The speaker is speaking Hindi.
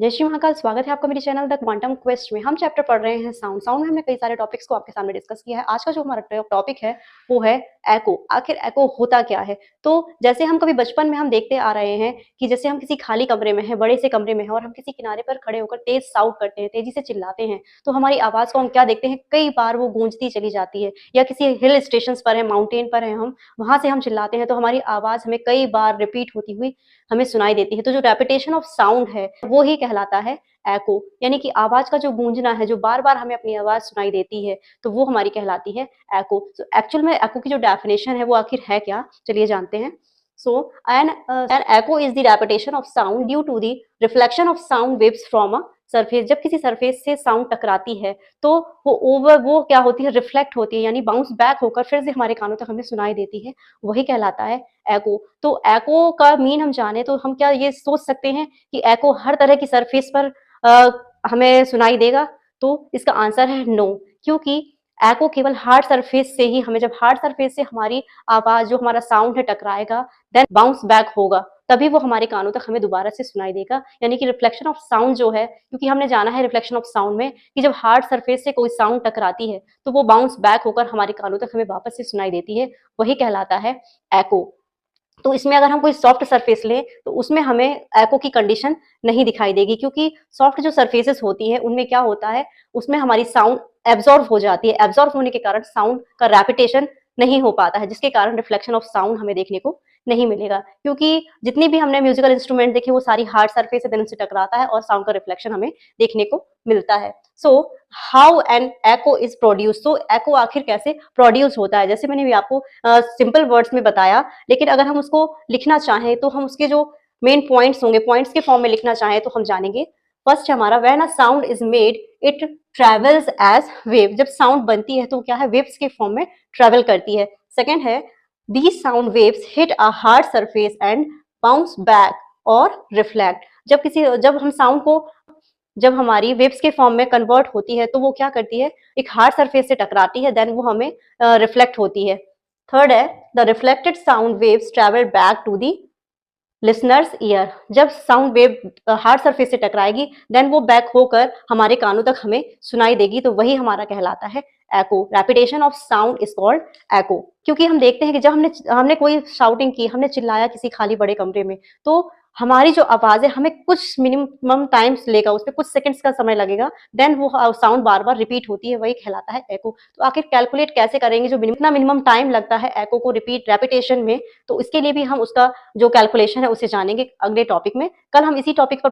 जय श्री महाकाल। स्वागत है आपका मेरे चैनल द क्वांटम क्वेस्ट में। हम चैप्टर पढ़ रहे हैं साउंड। साउंड में हमने कई सारे टॉपिक्स को आपके सामने डिस्कस किया है। आज का जो हमारा टॉपिक है वो है एको। आखिर एको होता क्या है? तो जैसे हम कभी बचपन में हम देखते आ रहे हैं कि जैसे हम किसी खाली कमरे में हैं, बड़े से कमरे में हैं और हम किसी किनारे पर खड़े होकर तेज साउंड करते हैं, तेजी से चिल्लाते हैं, तो हमारी आवाज को हम क्या देखते हैं, कई बार वो गूंजती चली जाती है। या किसी हिल स्टेशन पर है, माउंटेन पर है, हम वहां से हम चिल्लाते हैं तो हमारी आवाज हमें कई बार रिपीट होती हुई हमें सुनाई देती है। तो जो रेपिटेशन ऑफ साउंड है वो ही कहलाता है एको। यानी कि आवाज का जो गूंजना है, जो बार बार हमें अपनी आवाज सुनाई देती है, तो वो हमारी कहलाती है एको। तो एक्चुअल में एको की जो डेफिनेशन है वो आखिर है क्या, चलिए जानते हैं। So an echo is the repetition of sound due to the reflection of sound waves from a surface। जब किसी सरफेस से साउंड टकराती है तो वो क्या होती है, रिफ्लेक्ट होती है, यानी बाउंस बैक होकर फिर से हमारे कानों तक हमें सुनाई देती है, वही कहलाता है एको। तो एको का मीन हम जाने तो हम क्या ये सोच सकते हैं कि एको हर तरह की सरफेस पर हमें सुनाई देगा? तो इसका आंसर है नो, क्योंकि एको केवल हार्ड सरफेस से ही हमें, जब हार्ड सरफेस से हमारी आवाज, जो हमारा साउंड है, टकराएगा, देन बाउंस बैक होगा, तभी वो हमारे कानों तक हमें दोबारा से सुनाई देगा। यानी कि रिफ्लेक्शन ऑफ साउंड जो है, क्योंकि हमने जाना है रिफ्लेक्शन ऑफ साउंड में कि जब हार्ड सरफेस से कोई साउंड टकराती है तो वो बाउंस बैक होकर हमारे कानों तक हमें वापस से सुनाई देती है, वही कहलाता है एको। तो इसमें अगर हम कोई सॉफ्ट सरफेस लें तो उसमें हमें एको की कंडीशन नहीं दिखाई देगी, क्योंकि सॉफ्ट जो सरफेसेस होती है उनमें क्या होता है, उसमें हमारी साउंड एब्जॉर्ब हो जाती है। एब्जॉर्ब होने के कारण साउंड का रेपिटेशन नहीं हो पाता है, जिसके कारण रिफ्लेक्शन ऑफ साउंड हमें देखने को नहीं मिलेगा। क्योंकि जितनी भी हमने म्यूजिकल इंस्ट्रूमेंट देखे वो सारी हार्ड सरफेस है, देन उनसे टकराता है और साउंड का रिफ्लेक्शन हमें देखने को मिलता है। So how an echo is produce. तो एको आखिर कैसे प्रोड्यूस होता है, जैसे मैंने भी आपको सिंपल वर्ड्स में बताया, लेकिन अगर हम उसको लिखना चाहें तो हम उसके जो मेन पॉइंट्स होंगे, पॉइंट्स के फॉर्म में लिखना चाहें तो हम जानेंगे। फर्स्ट हमारा when a sound is made it travels as wave. जब साउंड बनती है तो क्या है, वेव्स के फॉर्म में ट्रेवल करती है। सेकंड है these sound waves hit a hard surface and bounce back और रिफ्लेक्ट। जब हम साउंड को, जब हमारी वेव्स के फॉर्म में कन्वर्ट होती है तो वो क्या करती है, एक हार्ड सरफेस से टकराती है, देन वो हमें रिफ्लेक्ट होती है। थर्ड है the reflected sound waves travel back to the listeners ear. जब साउंड वेव हार्ड सरफेस से टकराएगी देन वो बैक होकर हमारे कानों तक हमें सुनाई देगी, तो वही हमारा कहलाता है echo. Repetition of sound is called echo. क्योंकि हम देखते हैं कि जब हमने हमने कोई शाउटिंग की, हमने चिल्लाया किसी खाली बड़े कमरे में, तो हमारी जो आवाज है हमें कुछ मिनिमम टाइम्स लेगा, उसमें कुछ सेकंड्स का समय लगेगा, देन वो साउंड बार बार रिपीट होती है, वही कहलाता है एको। तो आखिर कैलकुलेट कैसे करेंगे, जो मिनिमम टाइम लगता है एको को रिपीट रेपिटेशन में, तो इसके लिए भी हम उसका जो कैलकुलेशन है उसे जानेंगे अगले टॉपिक में। कल हम इसी टॉपिक पर